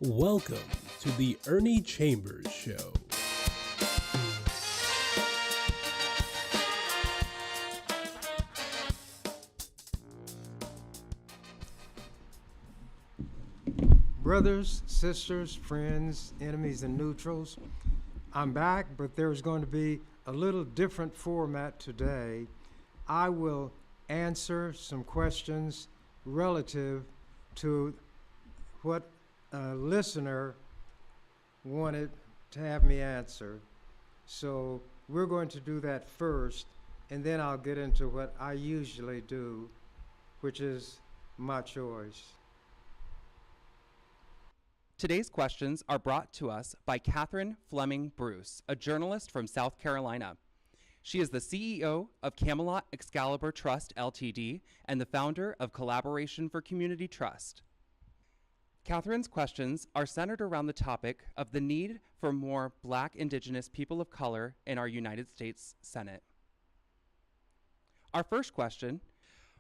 Welcome to the Ernie Chambers Show. Brothers, sisters, friends, enemies, and neutrals, I'm back, but there's going to be a little different format today. I will answer some questions relative to what a listener wanted to have me answer. So we're going to do that first, and then I'll get into what I usually do, which is my choice. Today's questions are brought to us by Catherine Fleming Bruce, a journalist from South Carolina. She is the CEO of Camelot Excalibur Trust Ltd. And the founder of Collaboration for Community Trust. Catherine's questions are centered around the topic of the need for more Black, Indigenous people of color in our United States Senate. Our first question: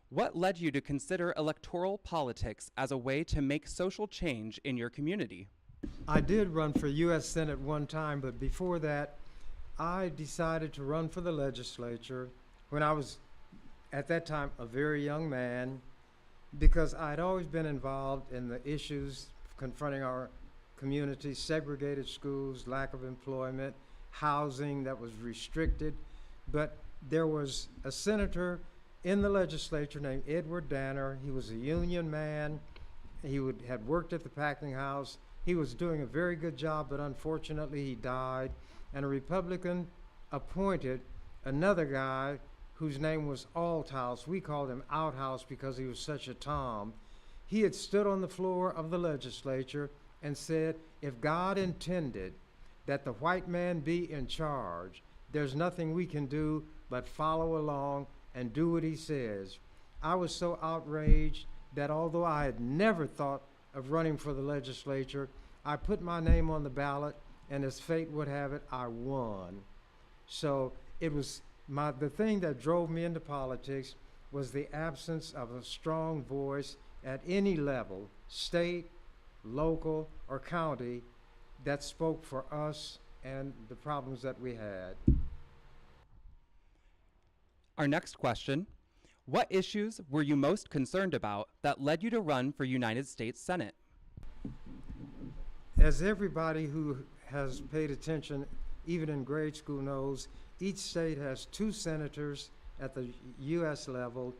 what led you to consider electoral politics as a way to make social change in your community? I did run for U.S. Senate one time, but before that, I decided to run for the legislature when I was, at that time, a very young man, because I'd always been involved in the issues confronting our community: segregated schools, lack of employment, housing that was restricted. But there was a senator in the legislature named Edward Danner. He was a union man. He had worked at the packing house. He was doing a very good job, but unfortunately he died. And a Republican appointed another guy whose name was Althouse. We called him Outhouse because he was such a Tom. He had stood on the floor of the legislature and said, if God intended that the white man be in charge, there's nothing we can do but follow along and do what he says. I was so outraged that although I had never thought of running for the legislature, I put my name on the ballot, and as fate would have it, I won. So it was the thing that drove me into politics was the absence of a strong voice at any level, state, local, or county, that spoke for us and the problems that we had. Our next question: what issues were you most concerned about that led you to run for United States Senate? As everybody who has paid attention, even in grade school, knows, each state has 2 senators at the U.S. level,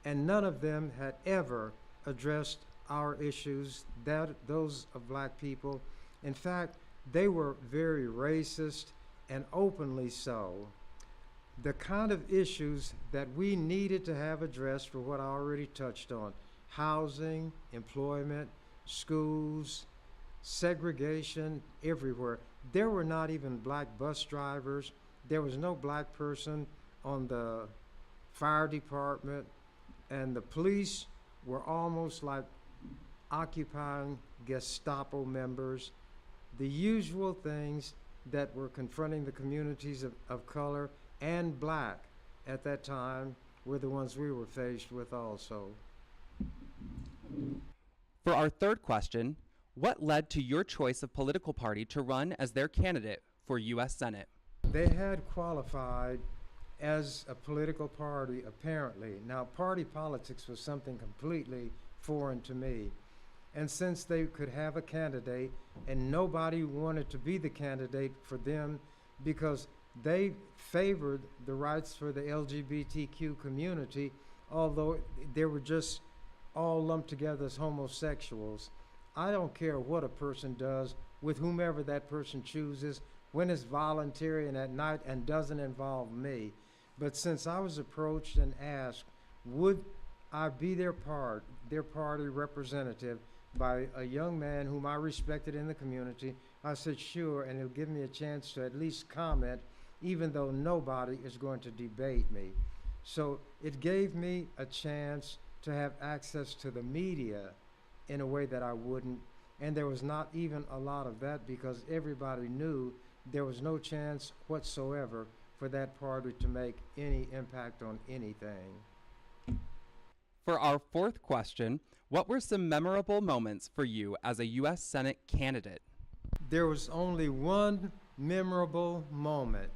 and none of them had ever addressed our issues, those of Black people. In fact, they were very racist, and openly so. The kind of issues that we needed to have addressed were what I already touched on: housing, employment, schools, segregation everywhere. There were not even Black bus drivers. There was no Black person on the fire department, and the police were almost like occupying Gestapo members. The usual things that were confronting the communities of color and Black at that time were the ones we were faced with also. For our third question: what led to your choice of political party to run as their candidate for U.S. Senate? They had qualified as a political party, apparently. Now, party politics was something completely foreign to me. And since they could have a candidate and nobody wanted to be the candidate for them because they favored the rights for the LGBTQ community, although they were just all lumped together as homosexuals. I don't care what a person does with whomever that person chooses, when it's voluntary and at night and doesn't involve me. But since I was approached and asked, would I be their party representative by a young man whom I respected in the community, I said sure, and it'll give me a chance to at least comment, even though nobody is going to debate me. So it gave me a chance to have access to the media in a way that I wouldn't, and there was not even a lot of that because everybody knew there was no chance whatsoever for that party to make any impact on anything. For our fourth question, what were some memorable moments for you as a U.S. Senate candidate? There was only one memorable moment.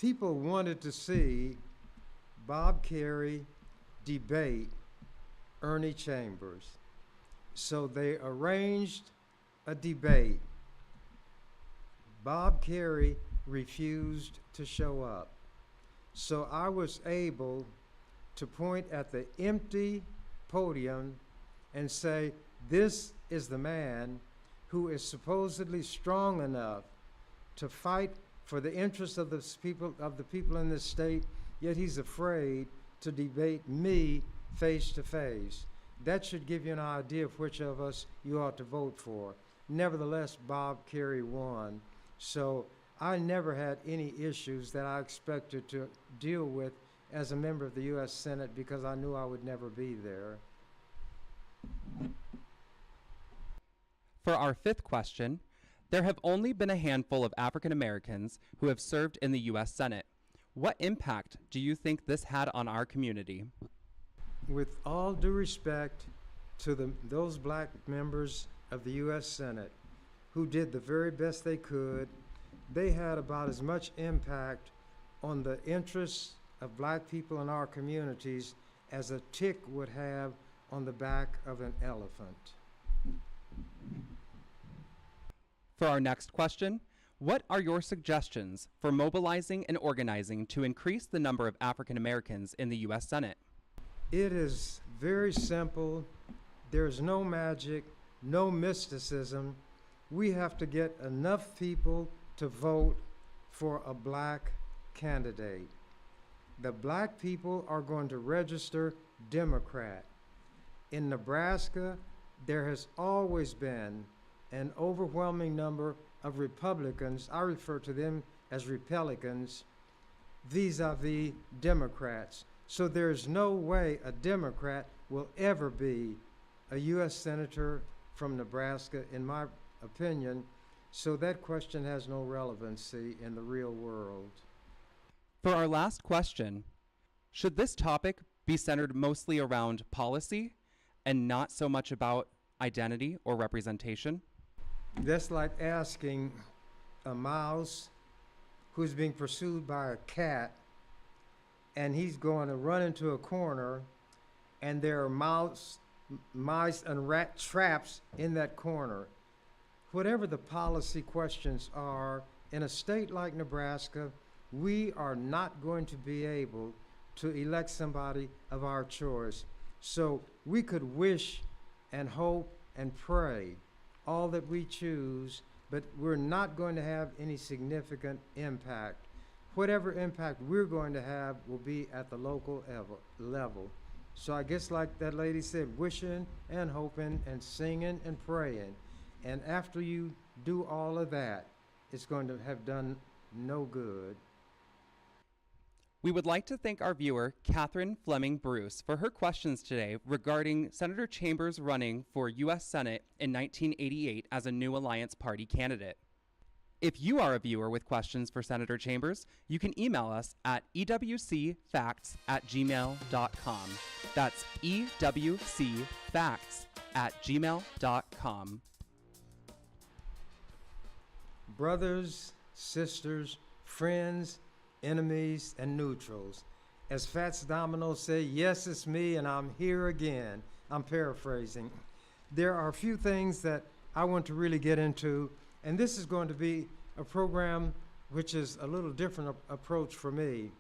People wanted to see Bob Kerrey debate Ernie Chambers. So they arranged a debate. Bob Kerrey refused to show up. So I was able to point at the empty podium and say, this is the man who is supposedly strong enough to fight for the interests of the people in this state, yet he's afraid to debate me face to face. That should give you an idea of which of us you ought to vote for. Nevertheless, Bob Kerrey won. So I never had any issues that I expected to deal with as a member of the U.S. Senate because I knew I would never be there. For our fifth question, there have only been a handful of African Americans who have served in the U.S. Senate. What impact do you think this had on our community? With all due respect to those black members of the U.S. Senate who did the very best they could, they had about as much impact on the interests of black people in our communities as a tick would have on the back of an elephant. For our next question, what are your suggestions for mobilizing and organizing to increase the number of African Americans in the U.S. Senate? It is very simple. There's no magic, no mysticism. We have to get enough people to vote for a black candidate. The black people are going to register Democrat. In Nebraska, there has always been an overwhelming number of Republicans, I refer to them as Republicans, vis-a-vis Democrats. So there's no way a Democrat will ever be a U.S. Senator from Nebraska, in my opinion. So that question has no relevancy in the real world. For our last question, should this topic be centered mostly around policy and not so much about identity or representation? That's like asking a mouse who's being pursued by a cat, and he's going to run into a corner, and there are mice and rat traps in that corner. Whatever the policy questions are, in a state like Nebraska, we are not going to be able to elect somebody of our choice. So we could wish and hope and pray all that we choose, but we're not going to have any significant impact. Whatever impact we're going to have will be at the local level. So I guess like that lady said, wishing and hoping and singing and praying. And after you do all of that, it's going to have done no good. We would like to thank our viewer, Catherine Fleming Bruce, for her questions today regarding Senator Chambers running for U.S. Senate in 1988 as a New Alliance Party candidate. If you are a viewer with questions for Senator Chambers, you can email us at ewcfacts@gmail.com. That's ewcfacts@gmail.com. Brothers, sisters, friends, enemies, and neutrals. As Fats Domino say, yes, it's me, and I'm here again. I'm paraphrasing. There are a few things that I want to really get into, and this is going to be a program which is a little different approach for me.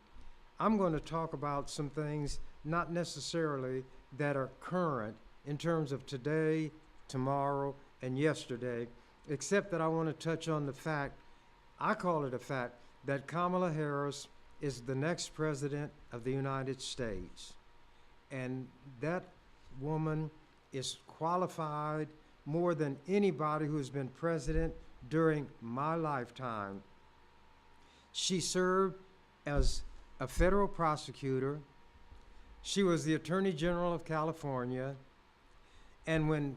I'm going to talk about some things not necessarily that are current in terms of today, tomorrow, and yesterday, except that I want to touch on the fact, I call it a fact, that Kamala Harris is the next president of the United States. And that woman is qualified more than anybody who has been president during my lifetime. She served as a federal prosecutor. She was the Attorney General of California. And when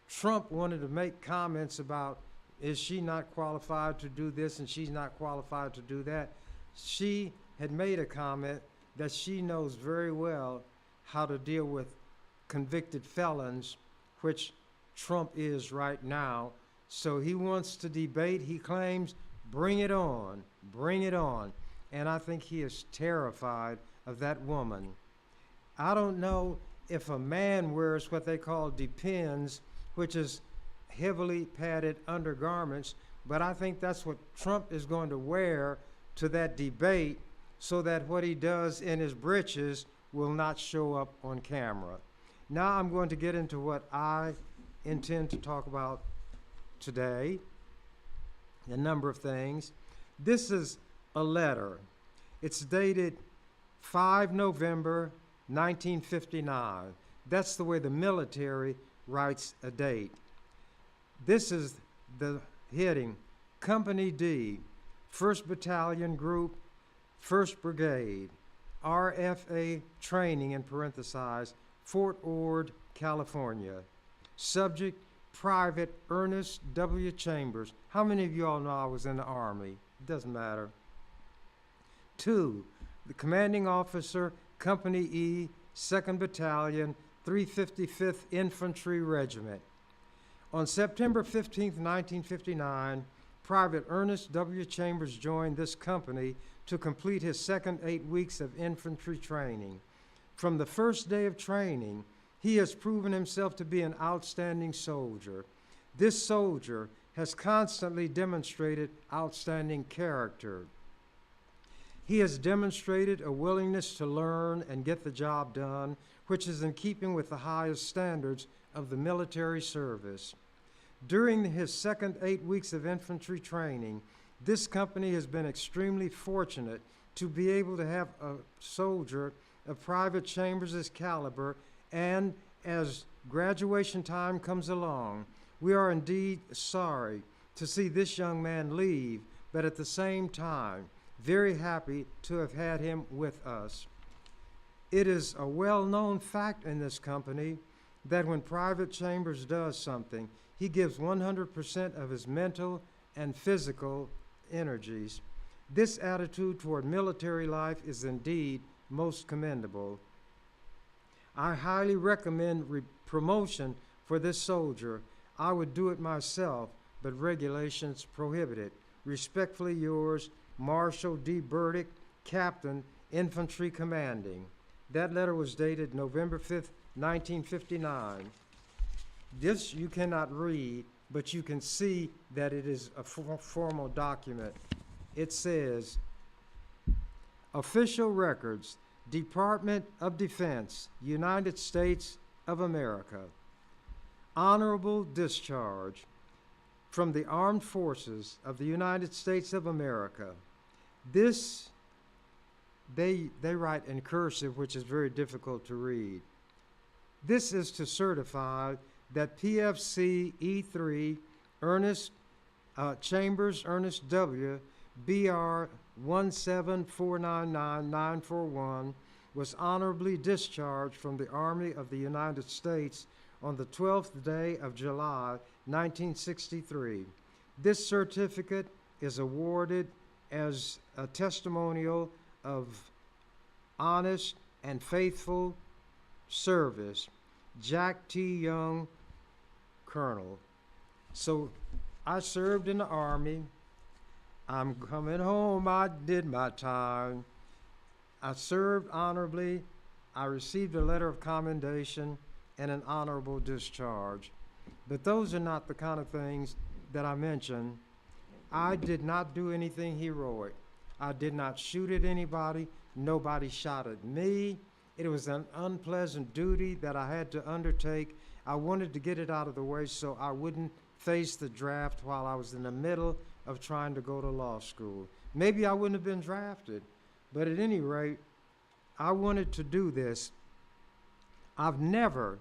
Trump wanted to make comments about, is she not qualified to do this and she's not qualified to do that, she had made a comment that she knows very well how to deal with convicted felons, which Trump is right now. So he wants to debate. He claims, bring it on, bring it on. And I think he is terrified of that woman. I don't know if a man wears what they call depends, which is heavily padded undergarments, but I think that's what Trump is going to wear to that debate so that what he does in his britches will not show up on camera. Now I'm going to get into what I intend to talk about today, a number of things. This is a letter. It's dated 5 November 1959. That's the way the military writes a date. This is the heading, Company D, 1st Battalion Group, 1st Brigade, RFA Training, in parentheses, Fort Ord, California. Subject, Private Ernest W. Chambers. How many of you all know I was in the Army? It doesn't matter. 2, the commanding officer, Company E, 2nd Battalion, 355th Infantry Regiment. On September 15, 1959, Private Ernest W. Chambers joined this company to complete his second 8 weeks of infantry training. From the first day of training, he has proven himself to be an outstanding soldier. This soldier has constantly demonstrated outstanding character. He has demonstrated a willingness to learn and get the job done, which is in keeping with the highest standards of the military service. During his second 8 weeks of infantry training, this company has been extremely fortunate to be able to have a soldier of Private Chambers' caliber, and as graduation time comes along, we are indeed sorry to see this young man leave, but at the same time, very happy to have had him with us. It is a well-known fact in this company that when Private Chambers does something, he gives 100% of his mental and physical energies. This attitude toward military life is indeed most commendable. I highly recommend promotion for this soldier. I would do it myself, but regulations prohibit it. Respectfully yours, Marshall D. Burdick, Captain, Infantry Commanding. That letter was dated November 5th, 1959. This you cannot read, but you can see that it is a formal document. It says, Official Records, Department of Defense, United States of America. Honorable discharge from the Armed Forces of the United States of America. This, they write in cursive, which is very difficult to read. This is to certify that PFC E3 Ernest Chambers Ernest W. BR 1749941 was honorably discharged from the Army of the United States on the 12th day of July, 1963. This certificate is awarded as a testimonial of honest and faithful service. Jack T. Young, Colonel. So I served in the Army. I'm coming home, I did my time. I served honorably. I received a letter of commendation and an honorable discharge. But those are not the kind of things that I mentioned. I did not do anything heroic. I did not shoot at anybody. Nobody shot at me. It was an unpleasant duty that I had to undertake. I wanted to get it out of the way so I wouldn't face the draft while I was in the middle of trying to go to law school. Maybe I wouldn't have been drafted, but at any rate, I wanted to do this. I've never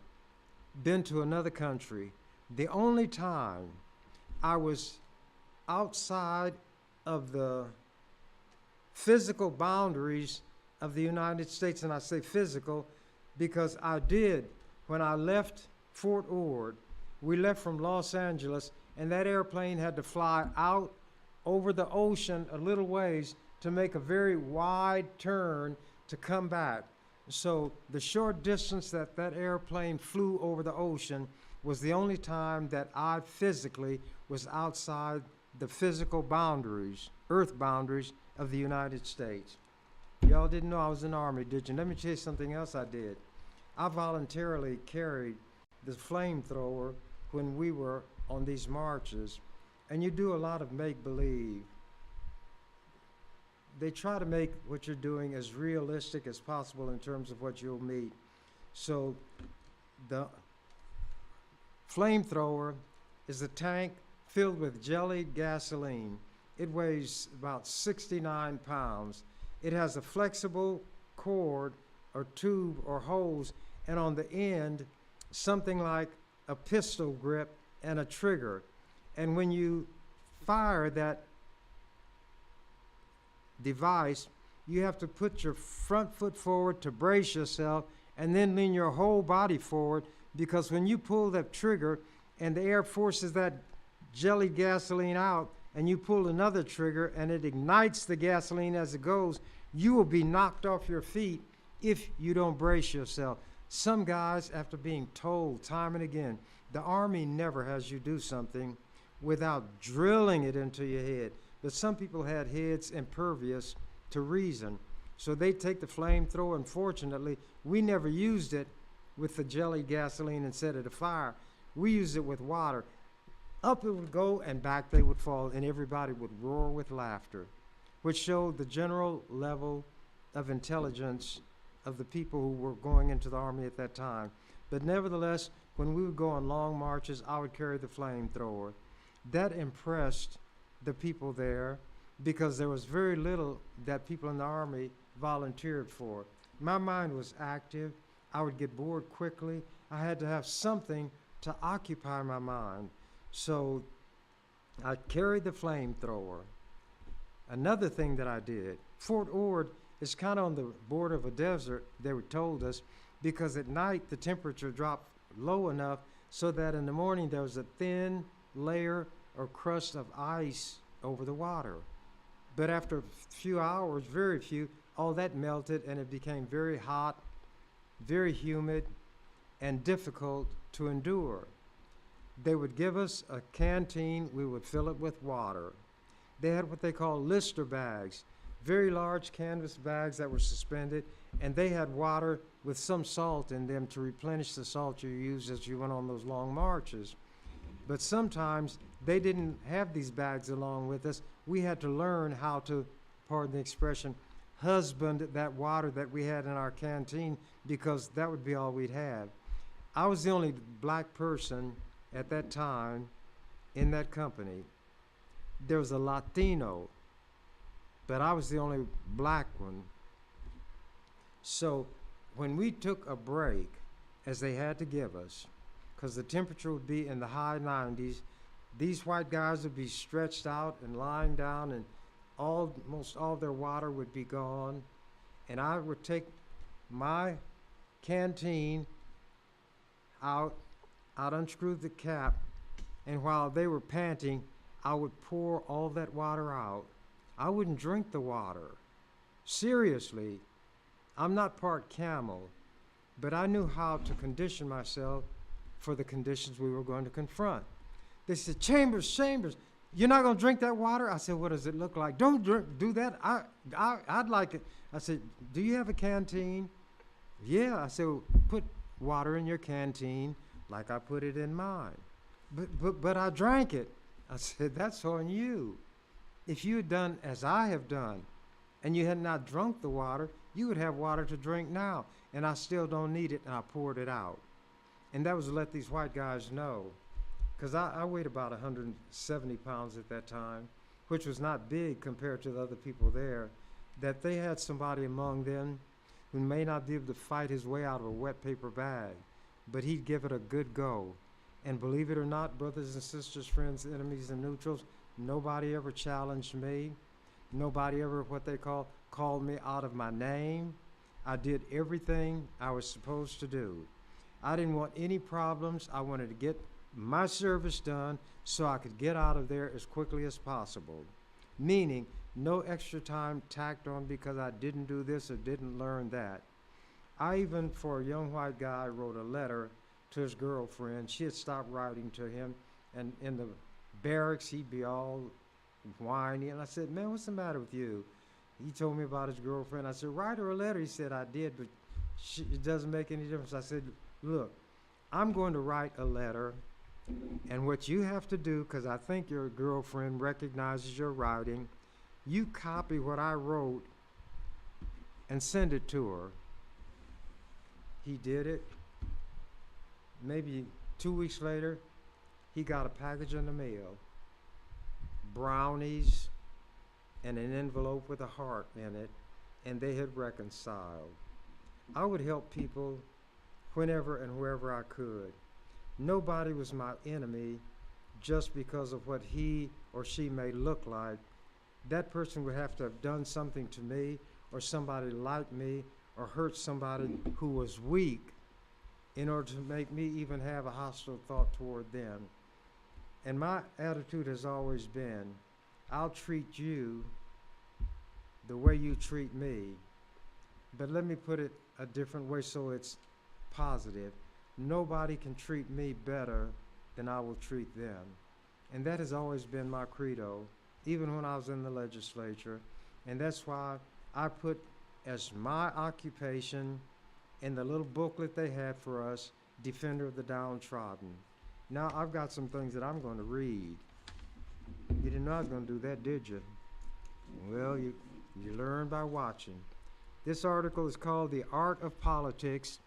been to another country. The only time I was outside of the physical boundaries of the United States, and I say physical because I did, when I left Fort Ord, we left from Los Angeles, and that airplane had to fly out over the ocean a little ways to make a very wide turn to come back. So the short distance that that airplane flew over the ocean was the only time that I physically was outside the physical boundaries, earth boundaries of the United States. Y'all didn't know I was in the Army, did you? Let me tell you something else I did. I voluntarily carried the flamethrower when we were on these marches, and you do a lot of make-believe. They try to make what you're doing as realistic as possible in terms of what you'll meet. So the flamethrower is a tank filled with jellied gasoline. It weighs about 69 pounds. It has a flexible cord or tube or hose, and on the end, something like a pistol grip and a trigger. And when you fire that device, you have to put your front foot forward to brace yourself and then lean your whole body forward, because when you pull that trigger and the air forces that jelly gasoline out and you pull another trigger and it ignites the gasoline as it goes, you will be knocked off your feet if you don't brace yourself. Some guys, after being told time and again, the Army never has you do something without drilling it into your head. But some people had heads impervious to reason. So they take the flamethrower. Unfortunately, we never used it with the jelly gasoline and set it afire. We used it with water. Up it would go and back they would fall, and everybody would roar with laughter, which showed the general level of intelligence of the people who were going into the Army at that time. But nevertheless, when we would go on long marches, I would carry the flamethrower. That impressed the people there, because there was very little that people in the Army volunteered for. My mind was active. I would get bored quickly. I had to have something to occupy my mind. So I carried the flamethrower. Another thing that I did, Fort Ord is kind of on the border of a desert, they were told us, because at night the temperature dropped low enough so that in the morning there was a thin layer or crust of ice over the water. But after a few hours, very few, all that melted and it became very hot, very humid, and difficult to endure. They would give us a canteen, we would fill it with water. They had what they call Lister bags, very large canvas bags that were suspended, and they had water with some salt in them to replenish the salt you used as you went on those long marches. But sometimes they didn't have these bags along with us. We had to learn how to, pardon the expression, husband that water that we had in our canteen, because that would be all we'd have. I was the only black person at that time in that company. There was a Latino, but I was the only black one. So when we took a break, as they had to give us, because the temperature would be in the high 90s, these white guys would be stretched out and lying down, and almost all their water would be gone. And I would take my canteen out, I'd unscrew the cap, and while they were panting, I would pour all that water out. I wouldn't drink the water. Seriously, I'm not part camel, but I knew how to condition myself for the conditions we were going to confront. They said, Chambers, you're not going to drink that water? I said, what does it look like? Don't do that. I'd like it. I said, do you have a canteen? Yeah. I said, well, put water in your canteen like I put it in mine. But I drank it. I said, that's on you. If you had done as I have done and you had not drunk the water, you would have water to drink now. And I still don't need it, and I poured it out. And that was to let these white guys know, because I weighed about 170 pounds at that time, which was not big compared to the other people there, that they had somebody among them who may not be able to fight his way out of a wet paper bag, but he'd give it a good go. And believe it or not, brothers and sisters, friends, enemies, and neutrals, nobody ever challenged me. Nobody ever, what they called me out of my name. I did everything I was supposed to do. I didn't want any problems. I wanted to get my service done so I could get out of there as quickly as possible. Meaning, no extra time tacked on because I didn't do this or didn't learn that. I even, for a young white guy, wrote a letter to his girlfriend. She had stopped writing to him, and in the barracks, he'd be all whiny. And I said, man, what's the matter with you? He told me about his girlfriend. I said, write her a letter. He said, I did, but it doesn't make any difference. I said, look, I'm going to write a letter, and what you have to do, because I think your girlfriend recognizes your writing, you copy what I wrote and send it to her. He did it. Maybe 2 weeks later, he got a package in the mail. Brownies and an envelope with a heart in it, and they had reconciled. I would help people whenever and wherever I could. Nobody was my enemy just because of what he or she may look like. That person would have to have done something to me, or somebody like me, or hurt somebody who was weak in order to make me even have a hostile thought toward them. And my attitude has always been, I'll treat you the way you treat me. But let me put it a different way so it's positive. Nobody can treat me better than I will treat them. And that has always been my credo, even when I was in the legislature. And that's why I put as my occupation in the little booklet they had for us, Defender of the Downtrodden. Now I've got some things that I'm going to read. You didn't know I was going to do that, did you? Well, you learn by watching. This article is called The Art of Politics.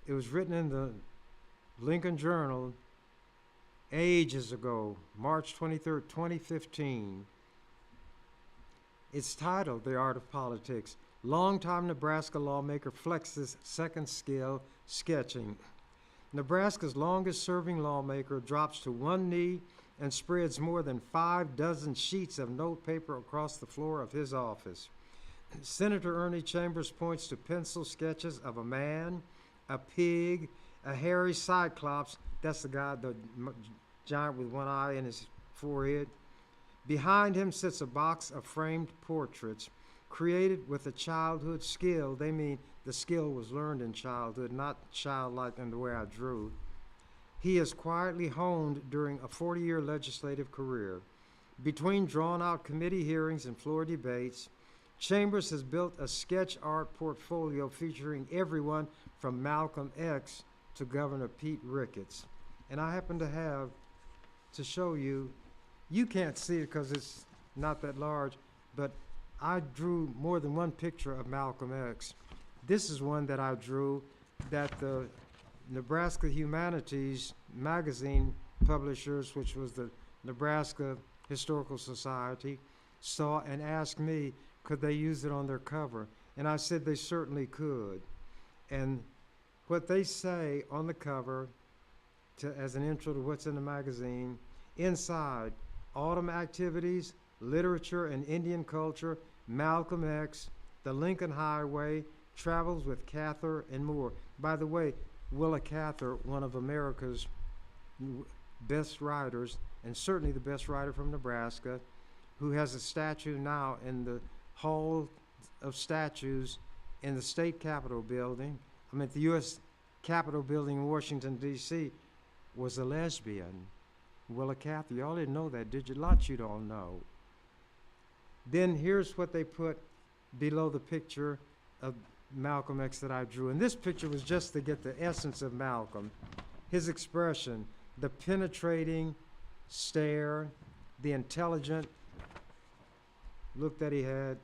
It was written in the Lincoln Journal ages ago, March 23rd, 2015. It's titled The Art of Politics. Longtime Nebraska lawmaker flexes second skill, sketching. Nebraska's longest-serving lawmaker drops to one knee and spreads more than 6 sheets of notepaper across the floor of his office. Senator Ernie Chambers points to pencil sketches of a man, a pig, a hairy cyclops, that's the guy, the giant with one eye in his forehead. Behind him sits a box of framed portraits created with a childhood skill. They mean the skill was learned in childhood, not childlike in the way I drew. He is quietly honed during a 40-year legislative career. Between drawn-out committee hearings and floor debates, Chambers has built a sketch art portfolio featuring everyone from Malcolm X to Governor Pete Ricketts. And I happen to have to show you, you can't see it because it's not that large, but I drew more than one picture of Malcolm X. This is one that I drew that the Nebraska Humanities magazine publishers, which was the Nebraska Historical Society, saw and asked me, could they use it on their cover? And I said they certainly could. And what they say on the cover, as an intro to what's in the magazine, inside, autumn activities, literature and Indian culture, Malcolm X, the Lincoln Highway, travels with Cather, and more. By the way, Willa Cather, one of America's best writers, and certainly the best writer from Nebraska, who has a statue now in the Hall of Statues in the State Capitol building, the U.S. Capitol building in Washington, D.C., was a lesbian. Willa Cather, y'all didn't know that, did you? Lots you don't know. Then here's what they put below the picture of Malcolm X that I drew. And this picture was just to get the essence of Malcolm. His expression, the penetrating stare, the intelligent look that he had.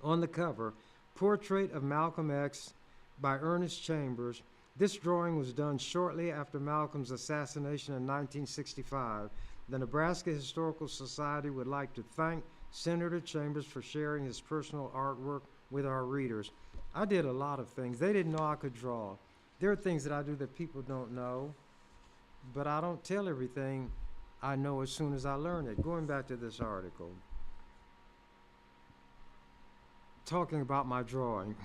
On the cover, Portrait of Malcolm X by Ernest Chambers. This drawing was done shortly after Malcolm's assassination in 1965. The Nebraska Historical Society would like to thank Senator Chambers for sharing his personal artwork with our readers. I did a lot of things. They didn't know I could draw. There are things that I do that people don't know, but I don't tell everything I know as soon as I learn it. Going back to this article, talking about my drawing.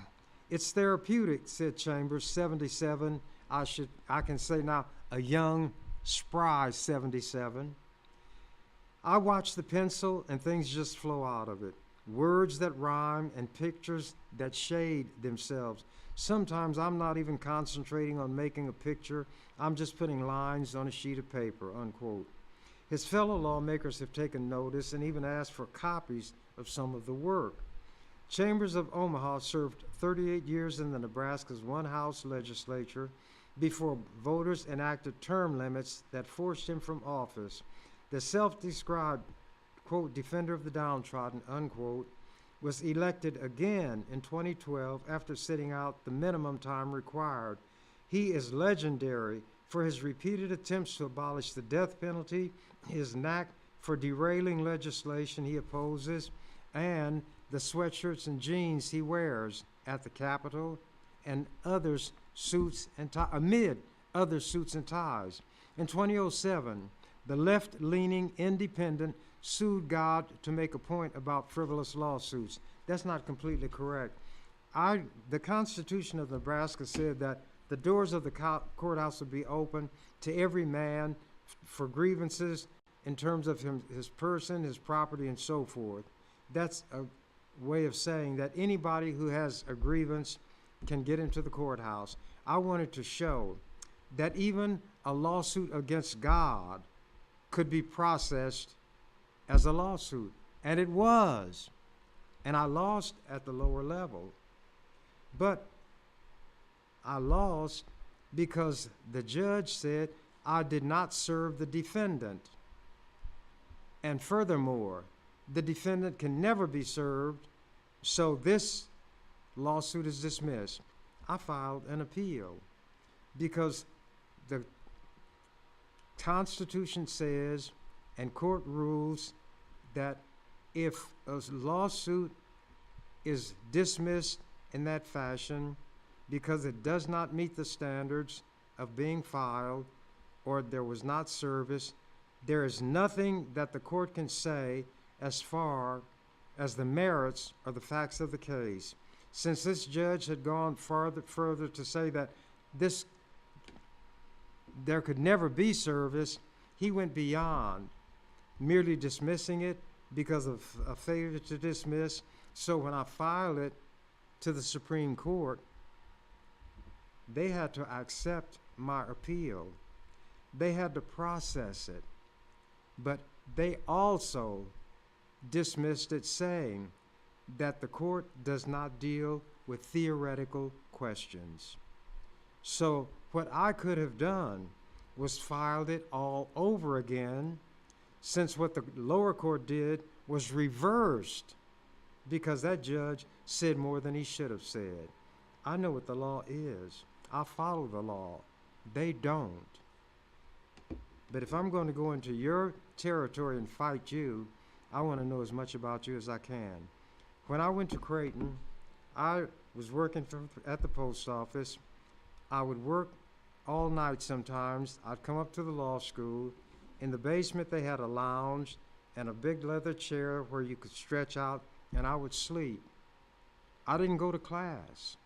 It's therapeutic, said Chambers, 77. I can say now, a young, spry 77. I watch the pencil and things just flow out of it. words that rhyme, and pictures that shade themselves. Sometimes I'm not even concentrating on making a picture. I'm just putting lines on a sheet of paper, unquote. His fellow lawmakers have taken notice and even asked for copies of some of the work. Chambers of Omaha served 38 years in the Nebraska's one-house legislature before voters enacted term limits that forced him from office. The self-described, quote, defender of the downtrodden, unquote, was elected again in 2012 after sitting out the minimum time required. He is legendary for his repeated attempts to abolish the death penalty, his knack for derailing legislation he opposes, and the sweatshirts and jeans he wears at the Capitol and others suits and amid other suits and ties. In 2007, the left-leaning independent sued God to make a point about frivolous lawsuits. That's not completely correct. The Constitution of Nebraska said that the doors of the courthouse would be open to every man for grievances in terms of his person, his property, and so forth. That's a way of saying that anybody who has a grievance can get into the courthouse. I wanted to show that even a lawsuit against God could be processed as a lawsuit, and it was. And I lost at the lower level. But I lost because the judge said I did not serve the defendant. And furthermore, the defendant can never be served, so this lawsuit is dismissed. I filed an appeal because the Constitution says and court rules that if a lawsuit is dismissed in that fashion because it does not meet the standards of being filed or there was not service, there is nothing that the court can say as far as the merits or the facts of the case. Since this judge had gone further to say that there could never be service, he went beyond merely dismissing it because of a failure to dismiss. So when I filed it to the Supreme Court, they had to accept my appeal. They had to process it. But they also dismissed it, saying that the court does not deal with theoretical questions. So what I could have done was filed it all over again, since what the lower court did was reversed because that judge said more than he should have said. I know what the law is. I follow the law. They don't. But if I'm going to go into your territory and fight you, I want to know as much about you as I can. When I went to Creighton, I was working at the post office. I would work all night sometimes. I'd come up to the law school. In the basement, they had a lounge and a big leather chair where you could stretch out, and I would sleep. I didn't go to class.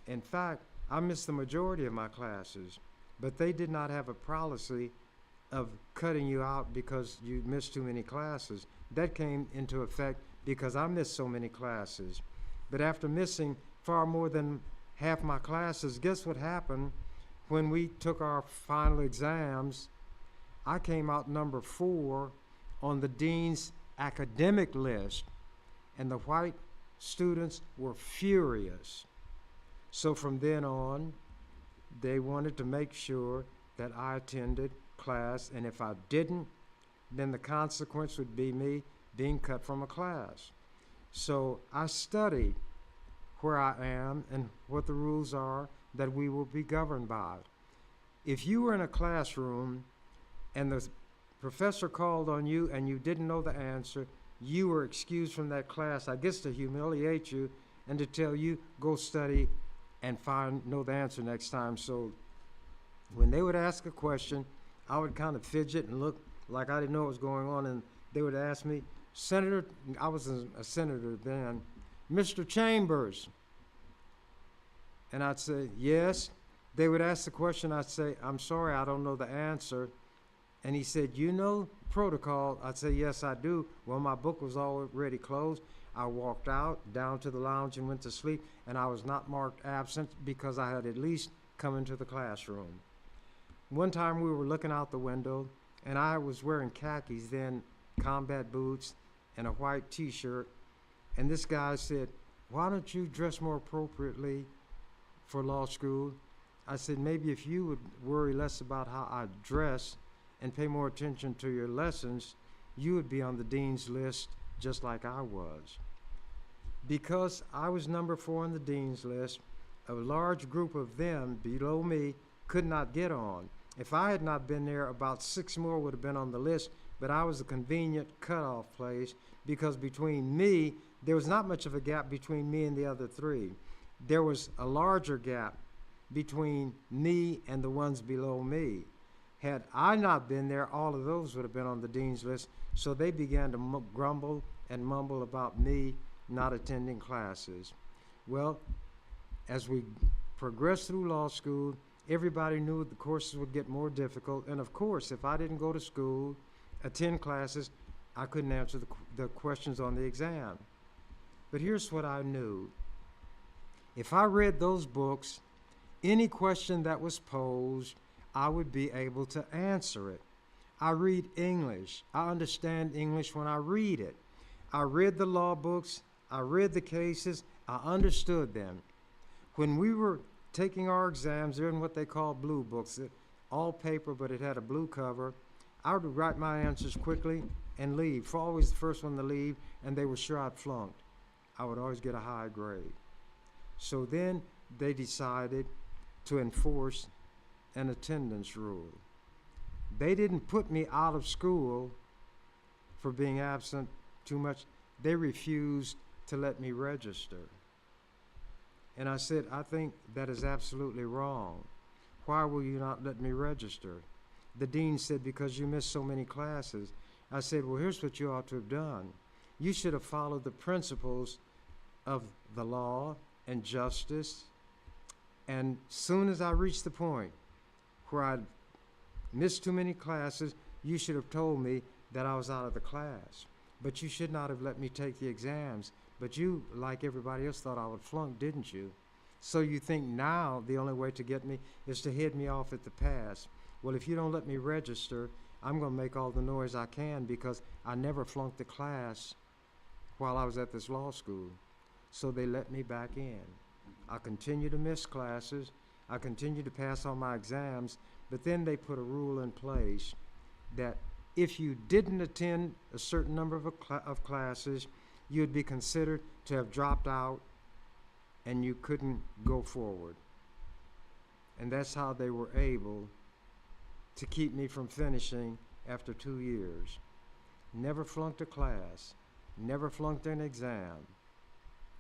In fact, I missed the majority of my classes, but they did not have a policy of cutting you out because you missed too many classes. That came into effect because I missed so many classes. But after missing far more than half my classes, guess what happened when we took our final exams? I came out number 4 on the dean's academic list, and the white students were furious. So from then on, they wanted to make sure that I attended class, and if I didn't, then the consequence would be me being cut from a class. So I studied where I am and what the rules are that we will be governed by. If you were in a classroom and the professor called on you and you didn't know the answer, you were excused from that class, I guess to humiliate you and to tell you, go study and know the answer next time. So when they would ask a question, I would kind of fidget and look like I didn't know what was going on, and they would ask me, Senator, I was a senator then, Mr. Chambers. And I'd say, yes. They would ask the question, I'd say, I'm sorry, I don't know the answer. And he said, you know protocol? I'd say, yes, I do. Well, my book was already closed. I walked out, down to the lounge and went to sleep, and I was not marked absent because I had at least come into the classroom. One time we were looking out the window, and I was wearing khakis then, combat boots, and a white t-shirt, and this guy said, why don't you dress more appropriately for law school? I said, maybe if you would worry less about how I dress and pay more attention to your lessons, you would be on the dean's list just like I was. Because I was number 4 on the dean's list, a large group of them below me could not get on. If I had not been there, about 6 more would have been on the list, but I was a convenient cutoff place because between me, there was not much of a gap between me and the other 3. There was a larger gap between me and the ones below me. Had I not been there, all of those would have been on the dean's list, so they began to grumble and mumble about me not attending classes. Well, as we progressed through law school, everybody knew the courses would get more difficult, and of course, if I didn't go to school, attend classes, I couldn't answer the questions on the exam. But here's what I knew. If I read those books, any question that was posed, I would be able to answer it. I read English. I understand English when I read it. I read the law books. I read the cases. I understood them. When we were taking our exams, they're in what they call blue books, all paper, but it had a blue cover. I would write my answers quickly and leave. For always the first one to leave, and they were sure I'd flunked. I would always get a high grade. So then they decided to enforce an attendance rule. They didn't put me out of school for being absent too much. They refused to let me register. And I said, I think that is absolutely wrong. Why will you not let me register? The dean said, because you missed so many classes. I said, well, here's what you ought to have done. You should have followed the principles of the law and justice. And soon as I reached the point where I'd missed too many classes, you should have told me that I was out of the class. But you should not have let me take the exams. But you, like everybody else, thought I would flunk, didn't you? So you think now the only way to get me is to head me off at the pass. Well, if you don't let me register, I'm going to make all the noise I can because I never flunked the class while I was at this law school. So they let me back in. I continued to miss classes. I continued to pass on my exams, but then they put a rule in place that if you didn't attend a certain number of classes, you'd be considered to have dropped out and you couldn't go forward. And that's how they were able to keep me from finishing after 2 years. Never flunked a class, never flunked an exam.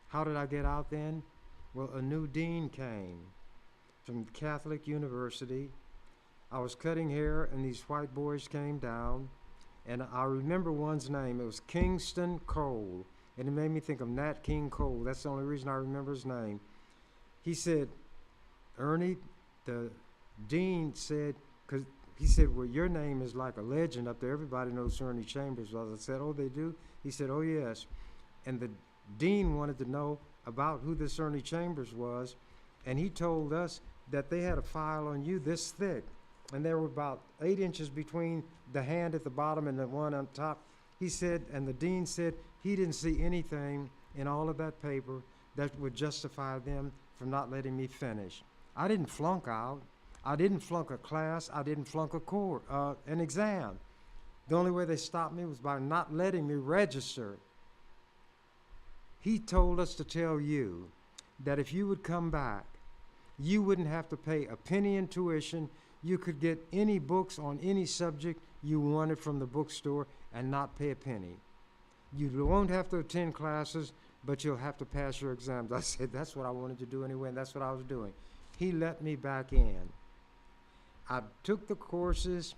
How did I get out then? Well, a new dean came from Catholic University. I was cutting hair and these white boys came down, and I remember one's name. It was Kingston Cole, and it made me think of Nat King Cole. That's the only reason I remember his name. He said, Ernie, the dean said, because he said, well, your name is like a legend up there. Everybody knows who Ernie Chambers was. I said, oh, they do? He said, oh, yes. And the dean wanted to know about who this Ernie Chambers was, and he told us that they had a file on you this thick, and there were about 8 inches between the hand at the bottom and the one on top. He said, and the dean said, he didn't see anything in all of that paper that would justify them from not letting me finish. I didn't flunk out. I didn't flunk a class. I didn't flunk an exam. The only way they stopped me was by not letting me register. He told us to tell you that if you would come back, you wouldn't have to pay a penny in tuition. You could get any books on any subject you wanted from the bookstore and not pay a penny. You won't have to attend classes, but you'll have to pass your exams. I said, that's what I wanted to do anyway, and that's what I was doing. He let me back in. I took the courses.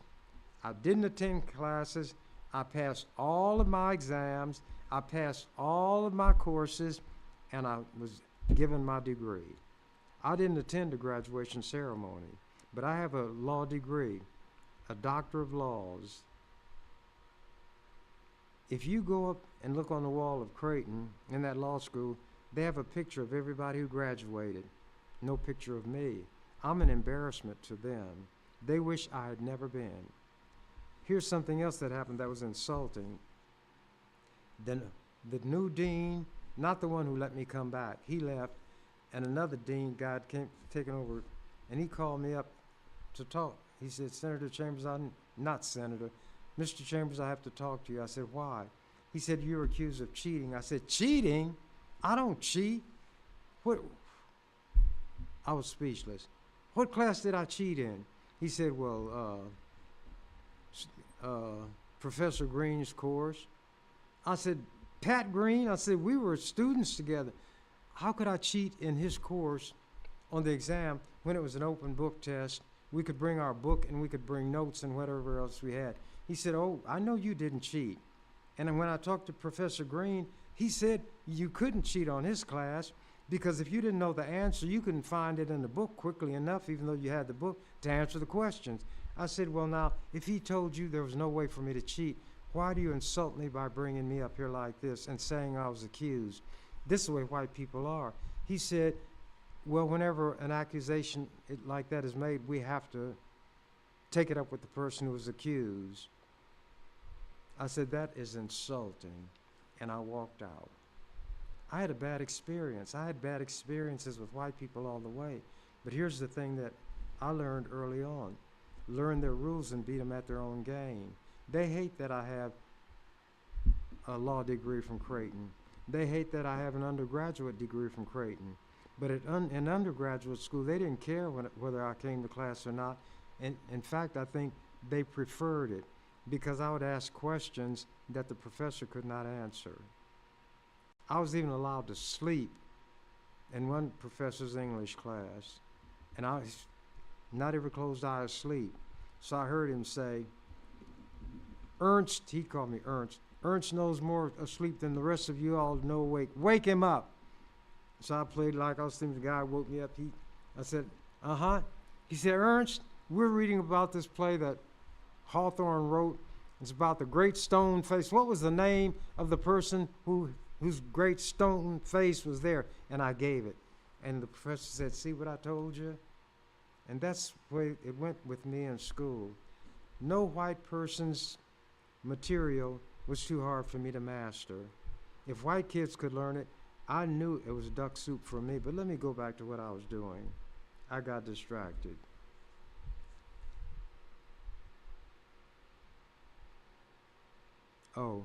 I didn't attend classes. I passed all of my exams. I passed all of my courses, and I was given my degree. I didn't attend a graduation ceremony, but I have a law degree, a doctor of laws. If you go up and look on the wall of Creighton in that law school, they have a picture of everybody who graduated. No picture of me. I'm an embarrassment to them. They wish I had never been. Here's something else that happened that was insulting. The new dean, not the one who let me come back, he left, and another dean guy came taking over, and he called me up to talk. He said, Senator Chambers, not Senator, Mr. Chambers, I have to talk to you. I said, why? He said, you're accused of cheating. I said, cheating? I don't cheat. What? I was speechless. What class did I cheat in? He said, well, Professor Green's course. I said, Pat Green? I said, we were students together. How could I cheat in his course on the exam when it was an open book test? We could bring our book and we could bring notes and whatever else we had. He said, oh, I know you didn't cheat. And then when I talked to Professor Green, he said you couldn't cheat on his class because if you didn't know the answer, you couldn't find it in the book quickly enough, even though you had the book, to answer the questions. I said, well, now, if he told you there was no way for me to cheat, why do you insult me by bringing me up here like this and saying I was accused? This is the way white people are. He said, well, whenever an accusation like that is made, we have to take it up with the person who was accused. I said, that is insulting, and I walked out. I had a bad experience. I had bad experiences with white people all the way. But here's the thing that I learned early on. Learn their rules and beat them at their own game. They hate that I have a law degree from Creighton. They hate that I have an undergraduate degree from Creighton. But in undergraduate school, they didn't care whether I came to class or not. And in fact, I think they preferred it because I would ask questions that the professor could not answer. I was even allowed to sleep in one professor's English class, and I was not every closed eye asleep. So I heard him say, Ernst, he called me Ernst, Ernst knows more asleep than the rest of you all know awake. Wake him up. So I played like I was thinking the guy woke me up. I said, uh-huh. He said, Ernst, we're reading about this play that Hawthorne wrote. It's about the great stone face. What was the name of the person whose great stone face was there? And I gave it. And the professor said, see what I told you? And that's the way it went with me in school. No white person's material was too hard for me to master. If white kids could learn it, I knew it was duck soup for me. But let me go back to what I was doing. I got distracted. Oh.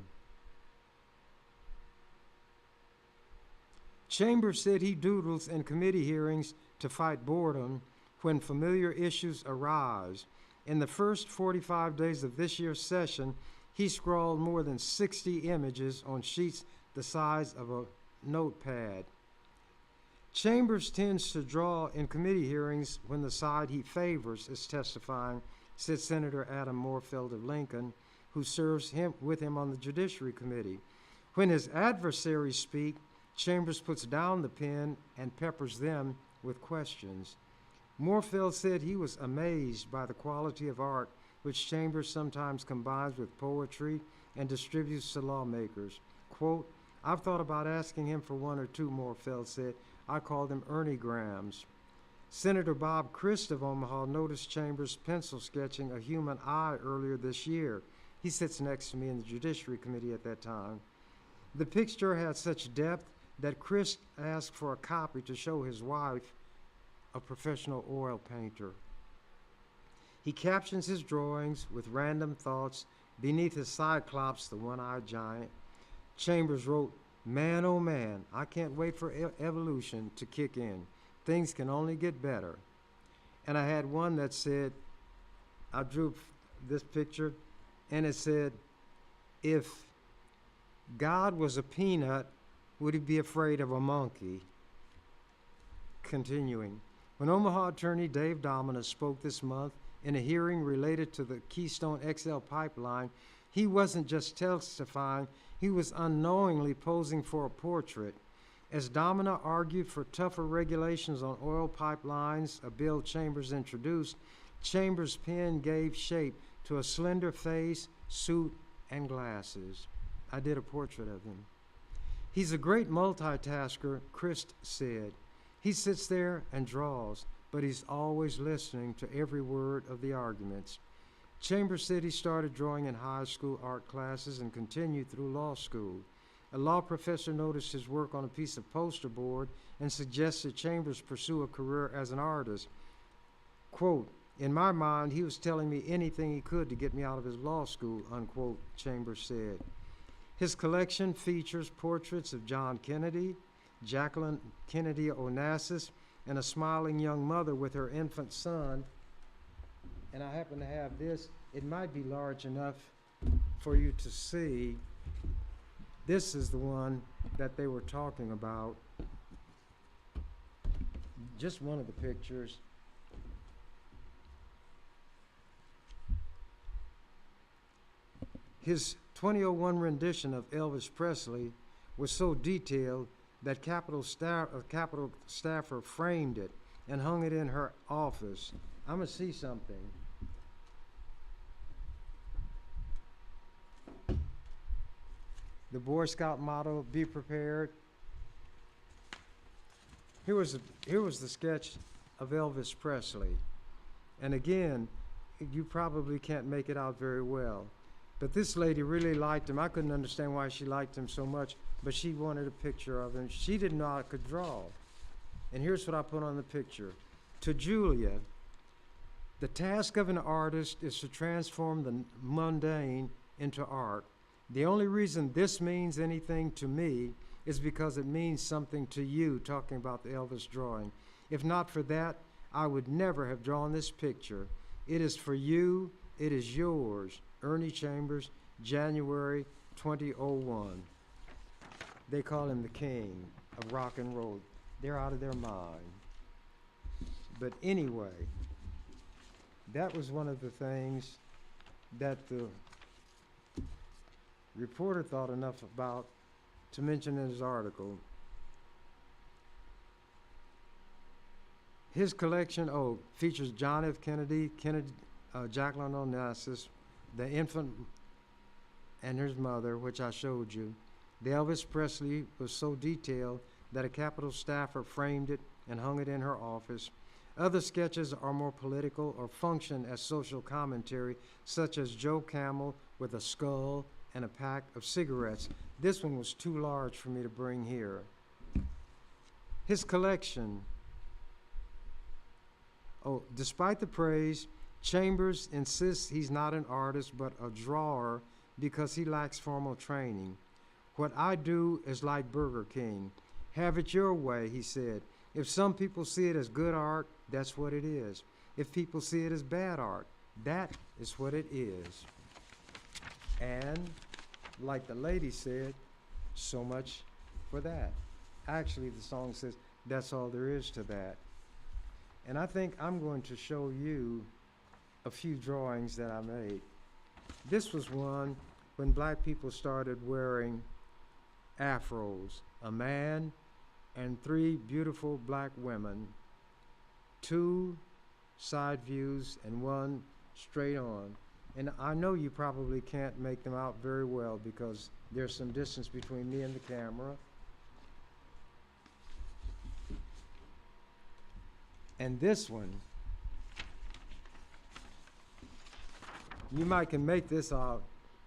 Chambers said he doodles in committee hearings to fight boredom when familiar issues arise. In the first 45 days of this year's session, he scrawled more than 60 images on sheets the size of a notepad. Chambers tends to draw in committee hearings when the side he favors is testifying, said Senator Adam Moorfield of Lincoln, who serves with him on the Judiciary Committee. When his adversaries speak, Chambers puts down the pen and peppers them with questions. Moorfield said he was amazed by the quality of art which Chambers sometimes combines with poetry and distributes to lawmakers. Quote, I've thought about asking him for one or two, Moorfield said. I call them Ernie Grams. Senator Bob Christ of Omaha noticed Chambers pencil sketching a human eye earlier this year. He sits next to me in the Judiciary Committee at that time. The picture had such depth that Christ asked for a copy to show his wife, a professional oil painter. He captions his drawings with random thoughts. Beneath his cyclops, the one-eyed giant, Chambers wrote, man, oh man, I can't wait for evolution to kick in. Things can only get better. And I had one that said, I drew this picture, and it said, if God was a peanut, would he be afraid of a monkey? Continuing, when Omaha attorney Dave Domina spoke this month in a hearing related to the Keystone XL pipeline, he wasn't just testifying, he was unknowingly posing for a portrait. As Domina argued for tougher regulations on oil pipelines, a bill Chambers introduced, Chambers' pen gave shape to a slender face, suit, and glasses. I did a portrait of him. He's a great multitasker, Christ said. He sits there and draws, but he's always listening to every word of the arguments. Chambers said he started drawing in high school art classes and continued through law school. A law professor noticed his work on a piece of poster board and suggested Chambers pursue a career as an artist. Quote, "In my mind, he was telling me anything he could to get me out of his law school," unquote, Chambers said. His collection features portraits of John Kennedy, Jacqueline Kennedy Onassis, and a smiling young mother with her infant son. And I happen to have this. It might be large enough for you to see. This is the one that they were talking about. Just one of the pictures. His 2001 rendition of Elvis Presley was so detailed that Capitol staffer framed it and hung it in her office. I'm gonna see something. The Boy Scout motto, "Be prepared." Here was the sketch of Elvis Presley. And again, you probably can't make it out very well. But this lady really liked him. I couldn't understand why she liked him so much, but she wanted a picture of him. She didn't know I could draw. And here's what I put on the picture. To Julia, the task of an artist is to transform the mundane into art. The only reason this means anything to me is because it means something to you, talking about the Elvis drawing. If not for that, I would never have drawn this picture. It is for you, it is yours. Ernie Chambers, January 2001. They call him the king of rock and roll. They're out of their mind. But anyway, that was one of the things that the reporter thought enough about to mention in his article. His collection, features John F. Kennedy, Jacqueline Onassis, the infant and his mother, which I showed you. The Elvis Presley was so detailed that a Capitol staffer framed it and hung it in her office. Other sketches are more political or function as social commentary, such as Joe Camel with a skull and a pack of cigarettes. This one was too large for me to bring here. His collection. Despite the praise, Chambers insists he's not an artist but a drawer because he lacks formal training. "What I do is like Burger King. Have it your way," he said. "If some people see it as good art, that's what it is. If people see it as bad art, that is what it is." And like the lady said, so much for that. Actually, the song says, that's all there is to that. And I think I'm going to show you a few drawings that I made. This was one when black people started wearing afros. A man and 3 beautiful black women, 2 side views and 1 straight on. And I know you probably can't make them out very well because there's some distance between me and the camera. And this one, you might can make this out,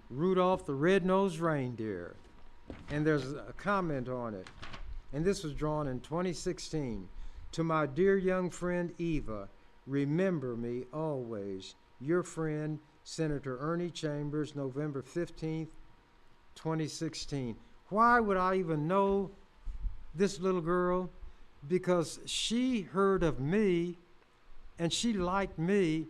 Rudolph the Red-Nosed Reindeer. And there's a comment on it. And this was drawn in 2016. "To my dear young friend Eva, remember me always. Your friend, Senator Ernie Chambers, November 15th, 2016. Why would I even know this little girl? Because she heard of me, and she liked me,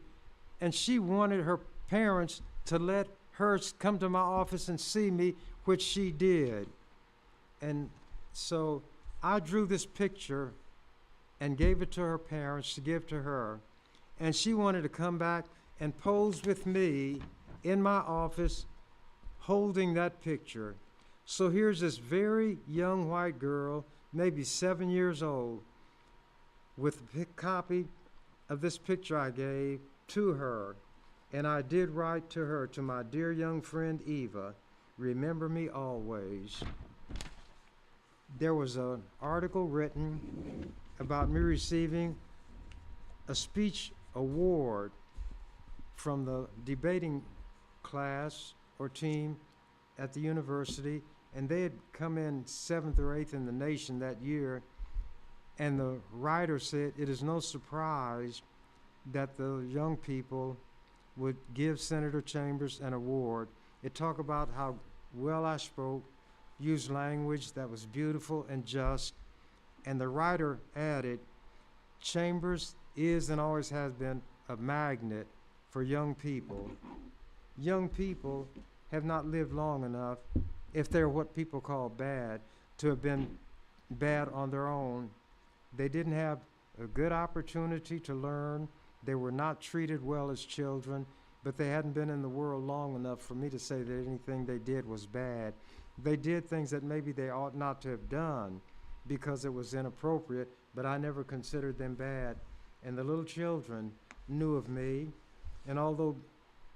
and she wanted her parents to let her come to my office and see me, which she did. And so I drew this picture and gave it to her parents to give to her. And she wanted to come back and pose with me in my office holding that picture. So here's this very young white girl, maybe 7 years old, with a copy of this picture I gave to her. And I did write to her, to my dear young friend Eva, remember me always. There was an article written about me receiving a speech award from the debating class or team at the university, and they had come in 7th or 8th in the nation that year, and the writer said it is no surprise that the young people would give Senator Chambers an award. It talked about how well I spoke, used language that was beautiful and just, and the writer added, Chambers is and always has been a magnet for young people. Young people have not lived long enough, if they're what people call bad, to have been bad on their own. They didn't have a good opportunity to learn. They were not treated well as children, but they hadn't been in the world long enough for me to say that anything they did was bad. They did things that maybe they ought not to have done because it was inappropriate, but I never considered them bad. And the little children knew of me, and although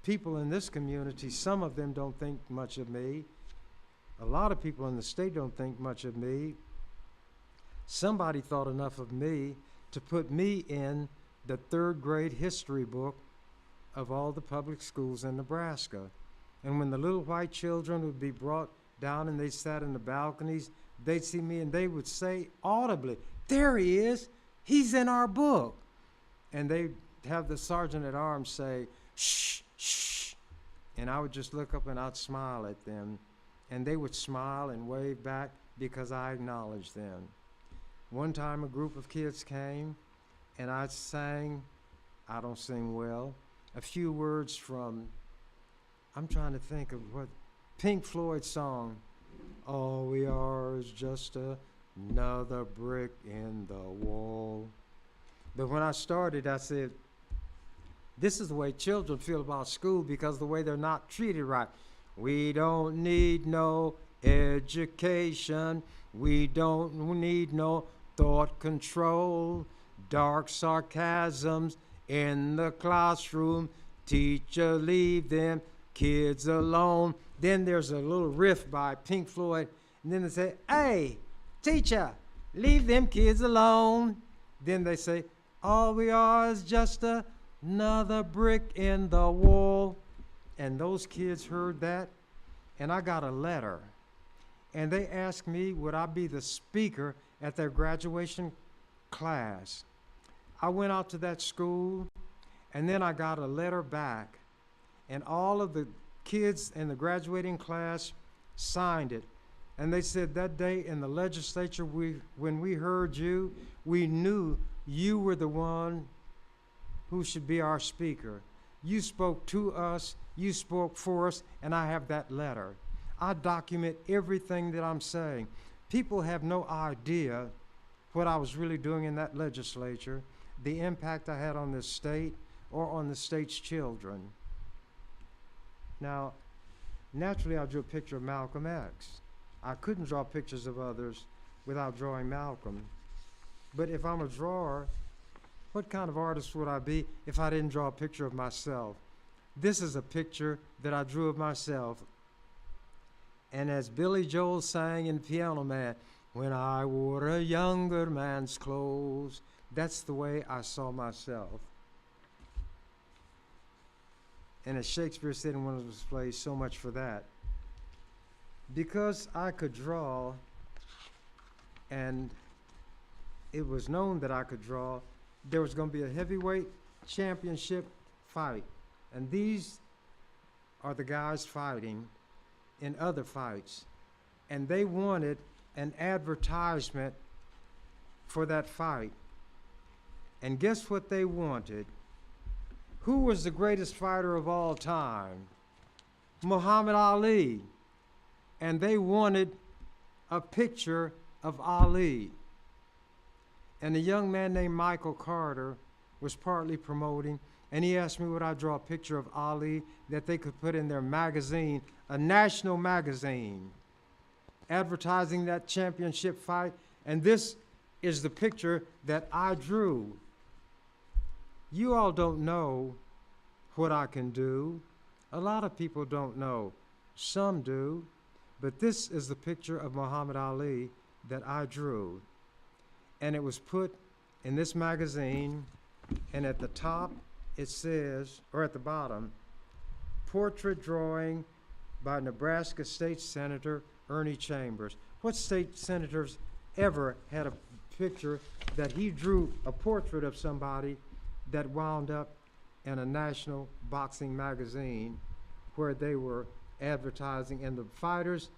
people in this community, some of them don't think much of me, a lot of people in the state don't think much of me, somebody thought enough of me to put me in the 3rd grade history book of all the public schools in Nebraska. And when the little white children would be brought down and they sat in the balconies, they'd see me and they would say audibly, there he is, he's in our book. And they'd have the sergeant at arms say, shh, shh. And I would just look up and I'd smile at them. And they would smile and wave back because I acknowledged them. One time a group of kids came and I sang, I don't sing well, a few words from, I'm trying to think of what, Pink Floyd song, all we are is just another brick in the wall. But when I started, I said, this is the way children feel about school because the way they're not treated right. We don't need no education. We don't need no thought control. Dark sarcasms in the classroom. Teacher, leave them kids alone. Then there's a little riff by Pink Floyd. And then they say, hey, teacher, leave them kids alone. Then they say, all we are is just another brick in the wall. And those kids heard that, and I got a letter. And they asked me, would I be the speaker at their graduation class? I went out to that school, and then I got a letter back. And all of the kids in the graduating class signed it. And they said that day in the legislature, when we heard you, we knew you were the one who should be our speaker. You spoke to us, you spoke for us, and I have that letter. I document everything that I'm saying. People have no idea what I was really doing in that legislature, the impact I had on this state or on the state's children. Now, naturally, I drew a picture of Malcolm X. I couldn't draw pictures of others without drawing Malcolm. But if I'm a drawer, what kind of artist would I be if I didn't draw a picture of myself? This is a picture that I drew of myself. And as Billy Joel sang in Piano Man, when I wore a younger man's clothes, that's the way I saw myself. And as Shakespeare said in one of his plays, so much for that. Because I could draw, and it was known that I could draw, there was going to be a heavyweight championship fight. And these are the guys fighting in other fights. And they wanted an advertisement for that fight. And guess what they wanted? Who was the greatest fighter of all time? Muhammad Ali. And they wanted a picture of Ali. And a young man named Michael Carter was partly promoting, and he asked me would I draw a picture of Ali that they could put in their magazine, a national magazine, advertising that championship fight. And this is the picture that I drew. You all don't know what I can do. A lot of people don't know. Some do. But this is the picture of Muhammad Ali that I drew. And it was put in this magazine, and at the top it says, or at the bottom, portrait drawing by Nebraska State Senator Ernie Chambers. What state senators ever had a picture that he drew a portrait of somebody that wound up in a national boxing magazine where they were advertising, and the fighters,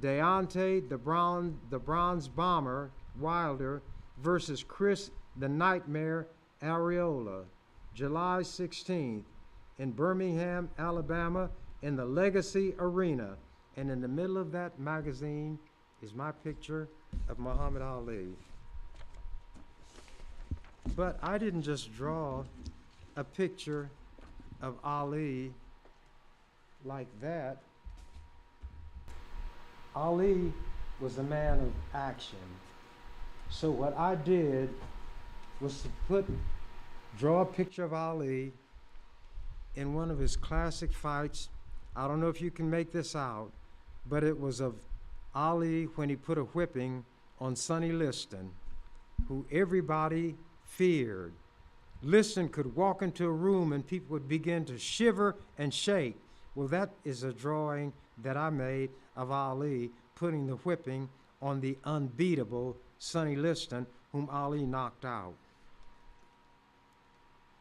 Deontay, the bronze bomber, Wilder, versus Chris the Nightmare Arreola, July 16th in Birmingham, Alabama, in the Legacy Arena. And in the middle of that magazine is my picture of Muhammad Ali. But I didn't just draw a picture of Ali like that. Ali was a man of action. So what I did was to draw a picture of Ali in one of his classic fights. I don't know if you can make this out, but it was of Ali when he put a whipping on Sonny Liston, who everybody feared. Liston could walk into a room and people would begin to shiver and shake. Well, that is a drawing that I made of Ali putting the whipping on the unbeatable Sonny Liston, whom Ali knocked out.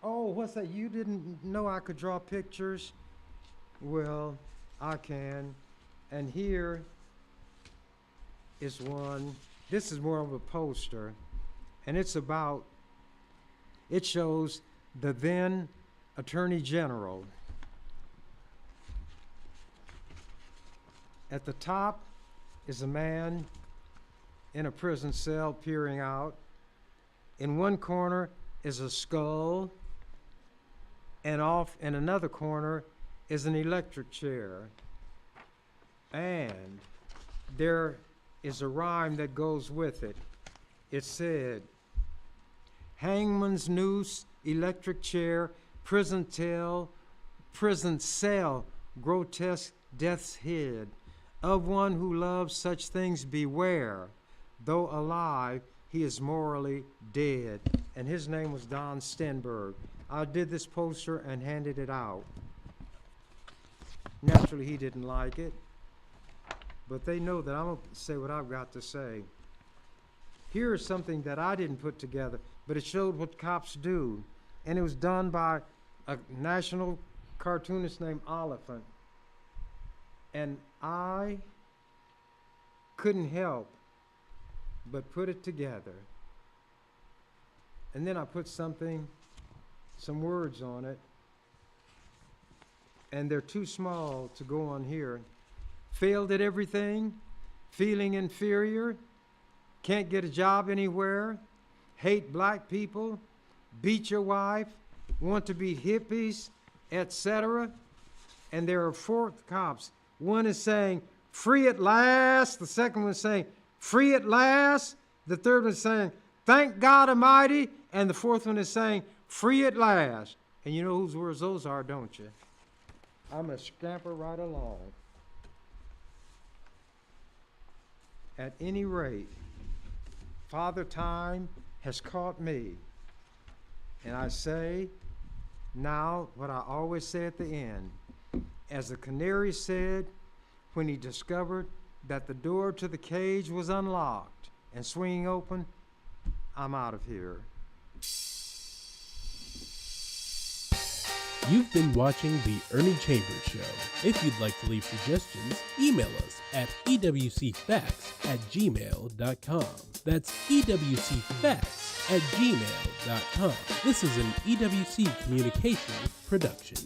Oh, what's that? You didn't know I could draw pictures? Well, I can. And here is one. This is more of a poster. And it shows the then Attorney General. At the top is a man in a prison cell peering out. In one corner is a skull, and off in another corner is an electric chair. And there is a rhyme that goes with it. It said, hangman's noose, electric chair, prison cell, grotesque death's head. Of one who loves such things beware. Though alive, he is morally dead. And his name was Don Stenberg. I did this poster and handed it out. Naturally, he didn't like it, but they know that I'm going to say what I've got to say. Here is something that I didn't put together, but it showed what cops do. And it was done by a national cartoonist named Oliphant. And I couldn't help but put it together. And then I put some words on it, and they're too small to go on here. Failed at everything, feeling inferior, can't get a job anywhere, hate black people, beat your wife, want to be hippies, etc. And there are four cops. One is saying, free at last. The second one is saying, free at last. The third one is saying, thank God Almighty. And the fourth one is saying, free at last. And you know whose words those are, don't you? I'm going to scamper right along. At any rate, Father Time has caught me. And I say now what I always say at the end. As the canary said when he discovered that the door to the cage was unlocked and swinging open, I'm out of here. You've been watching The Ernie Chambers Show. If you'd like to leave suggestions, email us at ewcfacts@gmail.com. That's ewcfacts@gmail.com. This is an EWC Communications production.